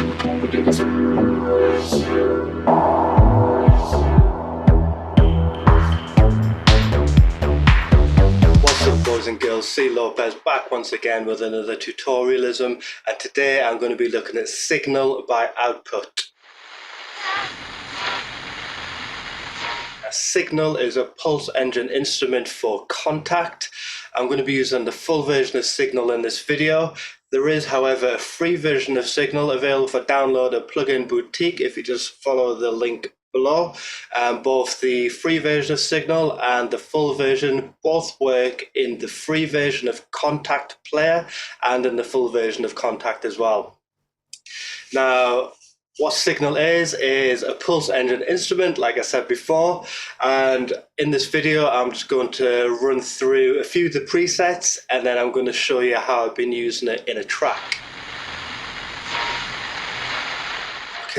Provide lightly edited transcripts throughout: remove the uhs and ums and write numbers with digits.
Boys and girls, C. Lopez back once again with another tutorialism, and today I'm going to be looking at signal by output. A signal is a pulse engine instrument for Kontakt. I'm going to be using the full version of Signal in this video. There is, however, a free version of Signal available for download at Plugin Boutique if you just follow the link below. Both the free version of Signal and the full version both work in the free version of Kontakt Player and in the full version of Kontakt as well. Now, what Signal is a pulse engine instrument, like I said before, and in this video I'm just going to run through a few of the presets and then I'm going to show you how I've been using it in a track.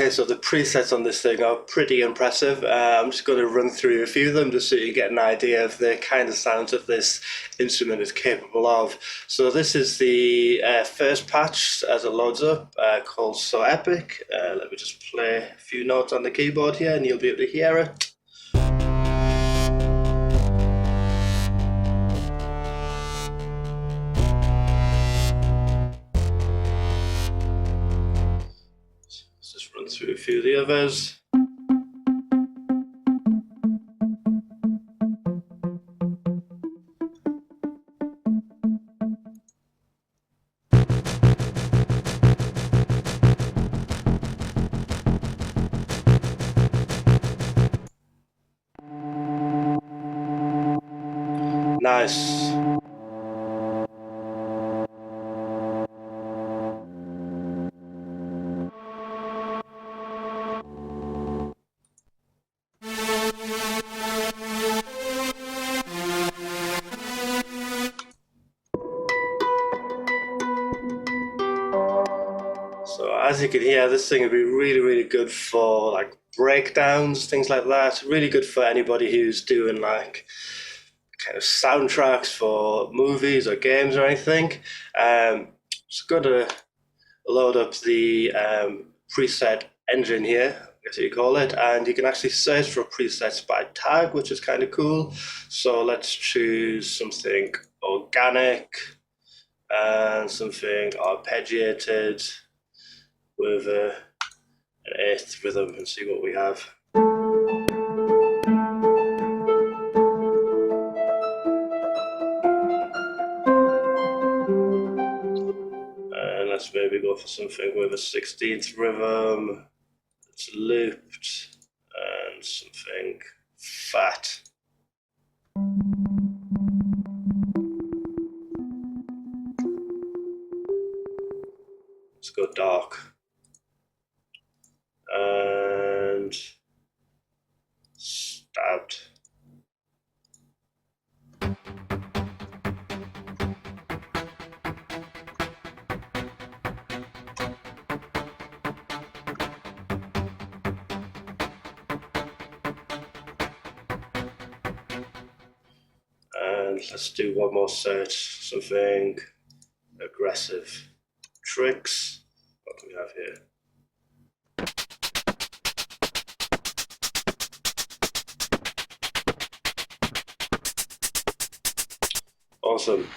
Okay, so the presets on this thing are pretty impressive. I'm just going to run through a few of them just so you get an idea of the kind of sounds that this instrument is capable of. So this is the first patch as it loads up, called So Epic. Let me just play a few notes on the keyboard here and you'll be able to hear it. Through a few of the others. Nice. So as you can hear, this thing would be really good for like breakdowns, things like that. Really good for anybody who's doing like kind of soundtracks for movies or games or anything. Just going to load up the preset engine here, I guess you call it, and you can actually search for presets by tag, which is kind of cool. So let's choose something organic and something arpeggiated with an eighth rhythm and see what we have. And let's maybe go for something with a 16th rhythm that's looped and something fat. Let's go dark. And stabbed. And let's do one more set, something aggressive. Tricks. What do we have here? Awesome.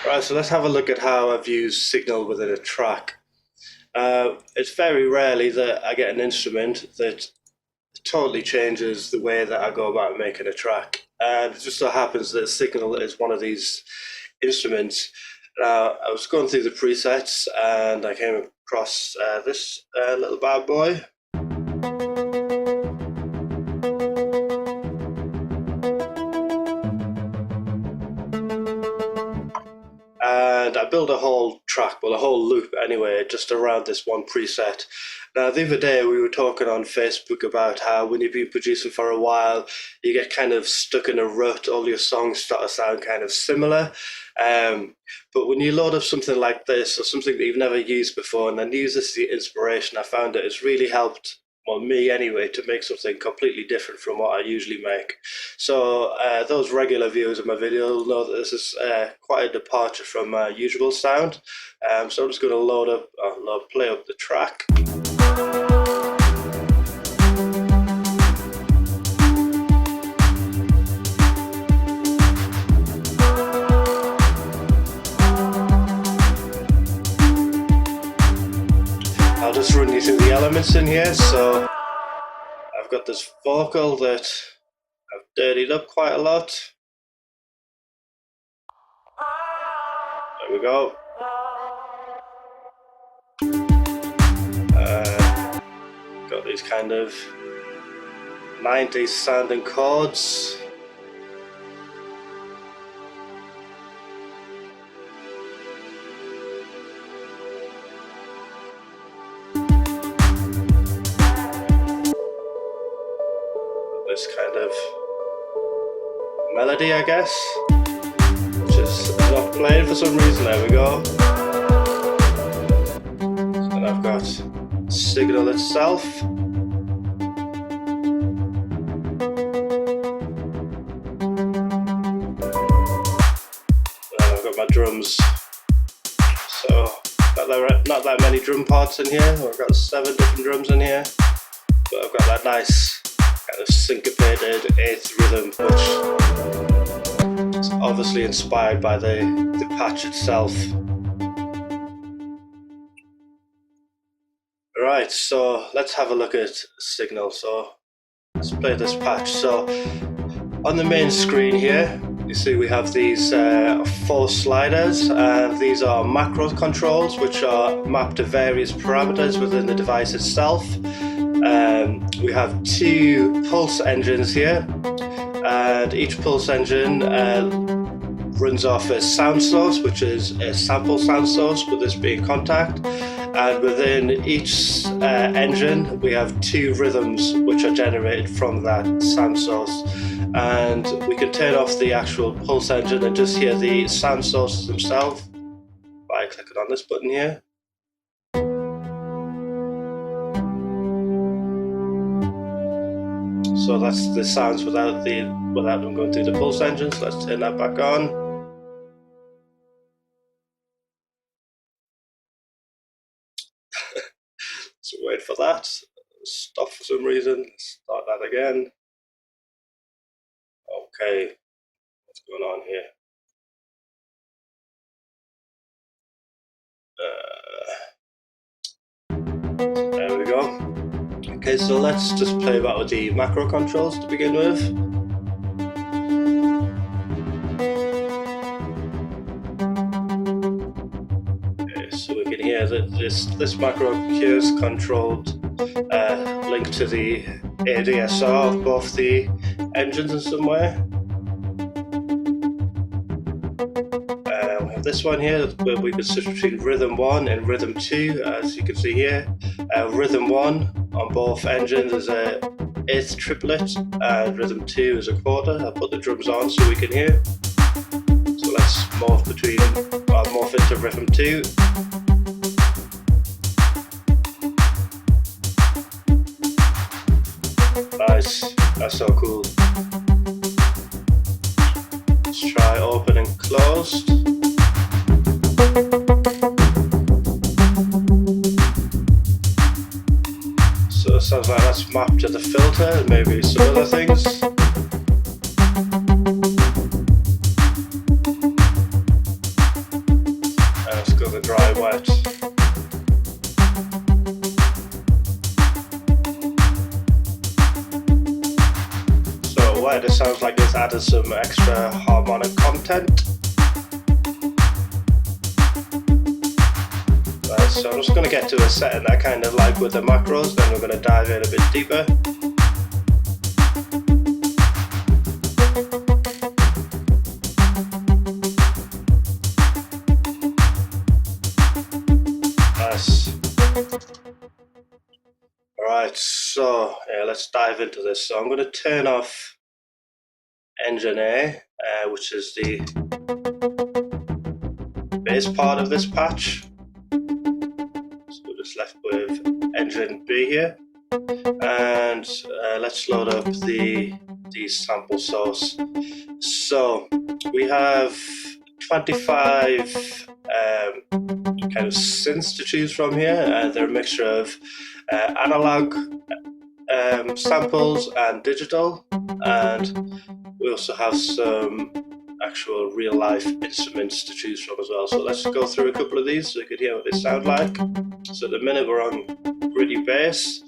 Right, so let's have a look at how I've used Signal within a track. It's very rarely that I get an instrument that totally changes the way that I go about making a track. And it just so happens that Signal is one of these instruments. Now, I was going through the presets and I came across this little bad boy. And I built a whole track, well, a whole loop anyway, just around this one preset. Now, the other day we were talking on Facebook about how when you've been producing for a while, you get kind of stuck in a rut, all your songs start to sound kind of similar. But when you load up something like this, or something that you've never used before, and then use this as the inspiration, I found that it's really helped well, me anyway, to make something completely different from what I usually make. So those regular viewers of my video will know that this is quite a departure from my usual sound. So I'm just going to play up the track. I'll just run you through the elements in here. So I've got this vocal that I've dirtied up quite a lot. There we go. Got these kind of 90s sounding chords. This kind of melody, I guess, which is not playing for some reason. There we go. And I've got Signal itself. And I've got my drums. So not that many drum parts in here. I've got 7 different drums in here, but I've got that nice kind of syncopated 8th rhythm, which is obviously inspired by the patch itself. Right, so let's have a look at Signal. So let's play this patch. So on the main screen here, you see we have these 4 sliders, and these are macro controls which are mapped to various parameters within the device itself. We have 2 pulse engines here, and each pulse engine runs off a sound source, which is a sample sound source, with this being Kontakt. And within each engine we have 2 rhythms which are generated from that sound source. And we can turn off the actual pulse engine and just hear the sound sources themselves by clicking on this button here. So that's the sounds without them going through the pulse engine. So let's turn that back on. So wait for that. Stop for some reason. Start that again. Okay, what's going on here? There we go. Okay, so let's just play about with the macro controls to begin with. Okay, so we can hear that this macro here is controlled, linked to the ADSR of both the engines in some way. We have this one here where we can switch between rhythm 1 and rhythm 2, as you can see here. Rhythm 1 on both engines is a 8th triplet, and rhythm 2 is a quarter. I'll put the drums on so we can hear. So let's morph into rhythm 2. Nice, that's so cool. Let's try open and closed. So it sounds like that's mapped to the filter and maybe some other things. And let's go the dry wet. So wet, it sounds like it's added some extra harmonic content. So I'm just going to get to a setting I kind of like with the macros, then we're going to dive in a bit deeper. Nice. Alright, so yeah, let's dive into this. So I'm going to turn off engine A, which is the bass part of this patch. Left with engine B here. And let's load up the sample source. So we have 25 kind of synths to choose from here. They're a mixture of analog samples and digital, and we also have some actual real-life instruments to choose from as well. So let's go through a couple of these so you can hear what they sound like. So at the minute we're on gritty bass.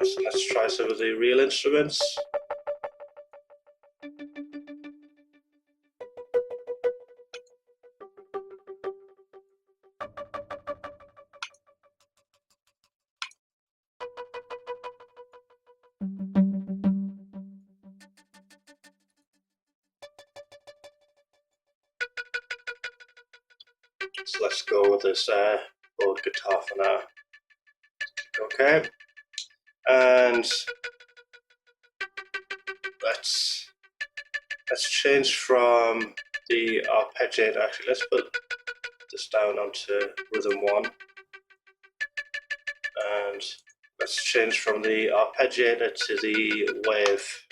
So let's try some of the real instruments. So let's go with this board guitar for now. Okay, and let's change from the arpeggiator. Actually, let's put this down onto rhythm 1, and let's change from the arpeggiator to the wave.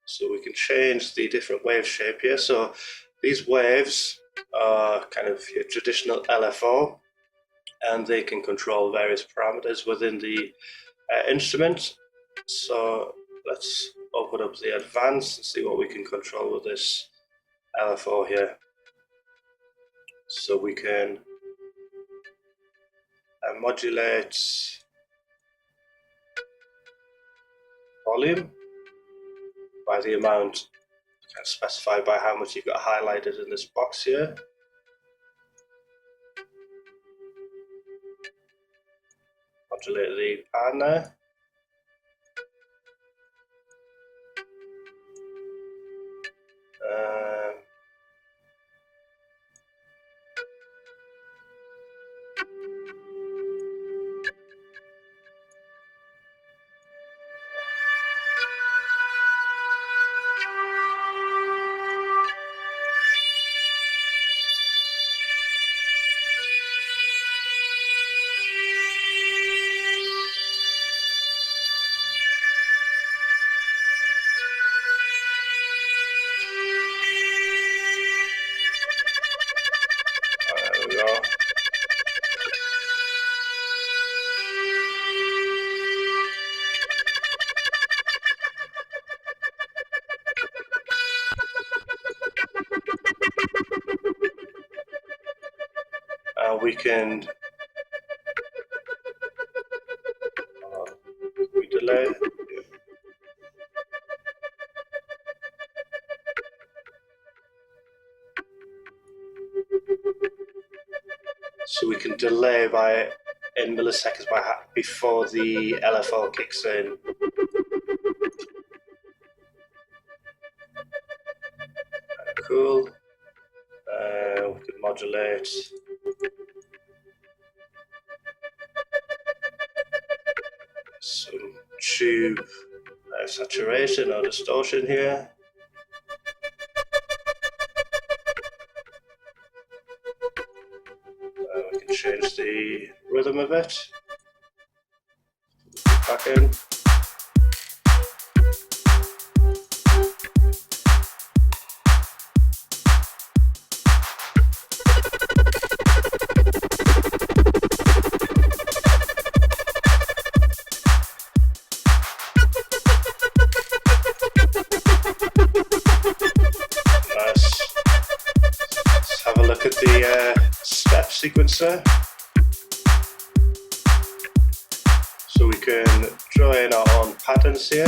So we can change the different wave shape here. So these waves are kind of your traditional LFO, and they can control various parameters within the instrument. So let's open up the advanced and see what we can control with this LFO here. So we can modulate volume by the amount specified by how much you've got highlighted in this box here. Modulate the pan there. There we go. We can delay. So we can delay by in milliseconds before the LFO kicks in. Cool. We can modulate. Some tube saturation or distortion here. We can change the rhythm of it. Back in. Look at the step sequencer. So we can draw in our own patterns here.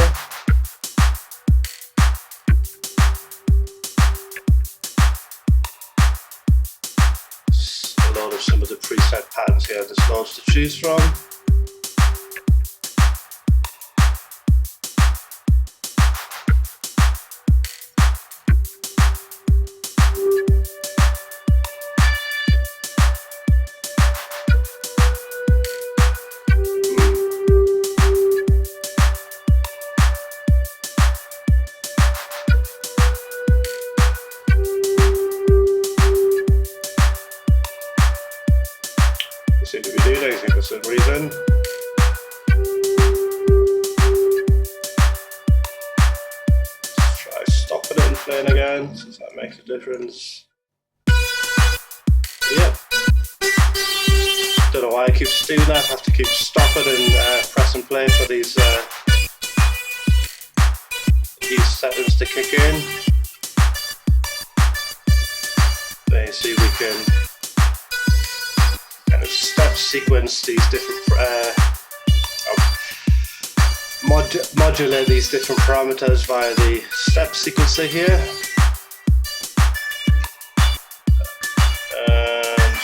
A load of some of the preset patterns here, there's loads to choose from. for some reason. Let's try stopping it and playing again, see if that makes a difference. Yep. Don't know why it keeps doing that. I have to keep stopping and press and play for these settings to kick in. There you see we can kind of step sequence these different modulate these different parameters via the step sequencer here. And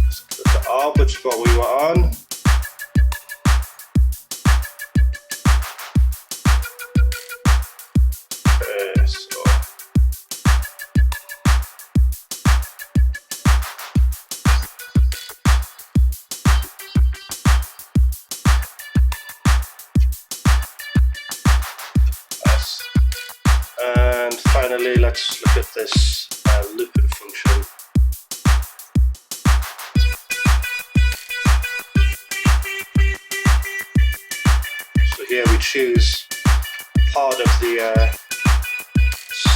let's go to R, which is what we were on. And finally, let's look at this looping function. So here we choose part of the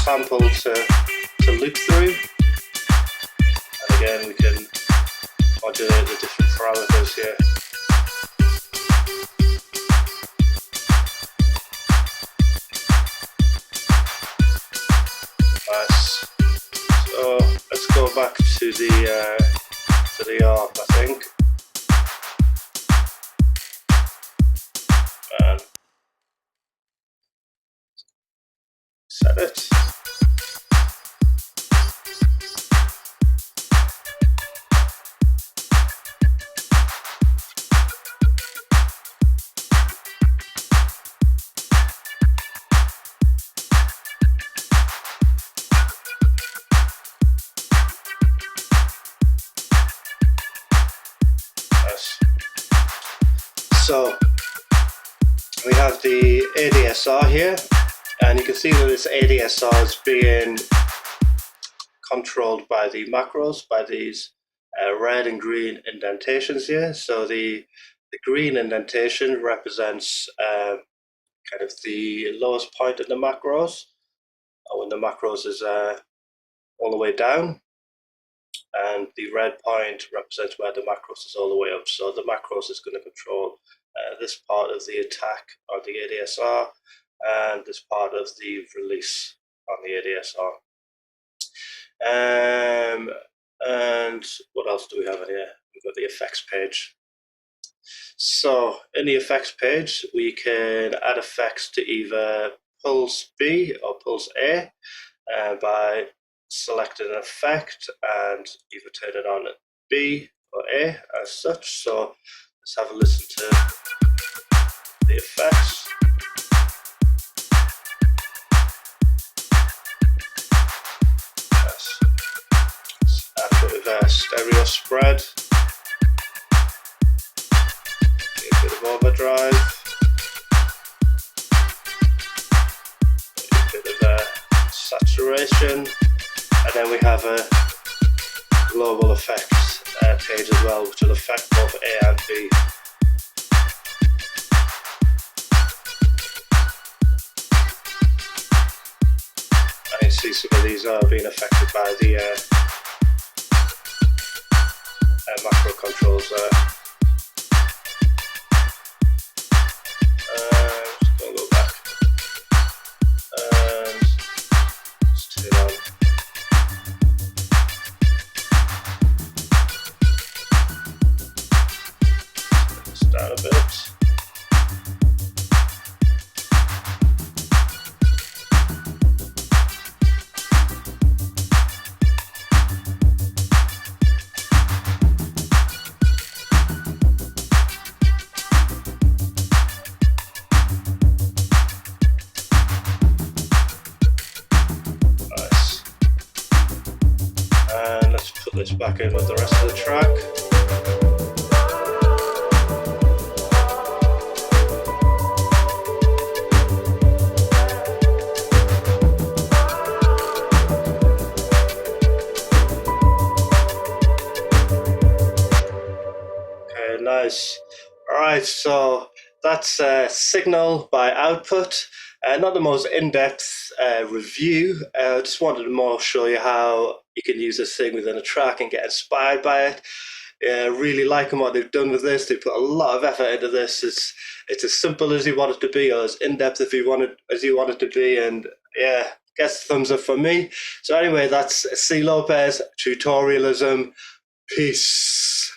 sample to loop through, and again we can modulate the different parameters here. Nice. So let's go back to the ARP, I think, and set it. So we have the ADSR here, and you can see that this ADSR is being controlled by the macros, by these red and green indentations here. So the green indentation represents kind of the lowest point in the macros, when the macros is all the way down. And the red point represents where the macros is all the way up. So the macros is going to control this part of the attack on the ADSR and this part of the release on the ADSR. And what else do we have in here? We've got the effects page. So in the effects page, we can add effects to either Pulse B or Pulse A by selecting an effect and either turn it on at B or A as such. So let's have a listen to the effects. Yes. Let's add a bit of stereo spread, a bit of overdrive, a bit of saturation. And then we have a global effects page as well, which will affect both A and B. And you see some of these are being affected by the macro controls there. Just going to go back and just turn on. Down a bit. Nice. And let's put this back in with the rest of the track. Right, so that's Signal by Output. Not the most in-depth review. I just wanted to more show you how you can use this thing within a track and get inspired by it. Really liking what they've done with this. They put a lot of effort into this. It's as simple as you want it to be, or as in-depth as you want it to be, and yeah, gets thumbs up for me. So anyway, that's C. Lopez Tutorialism. Peace.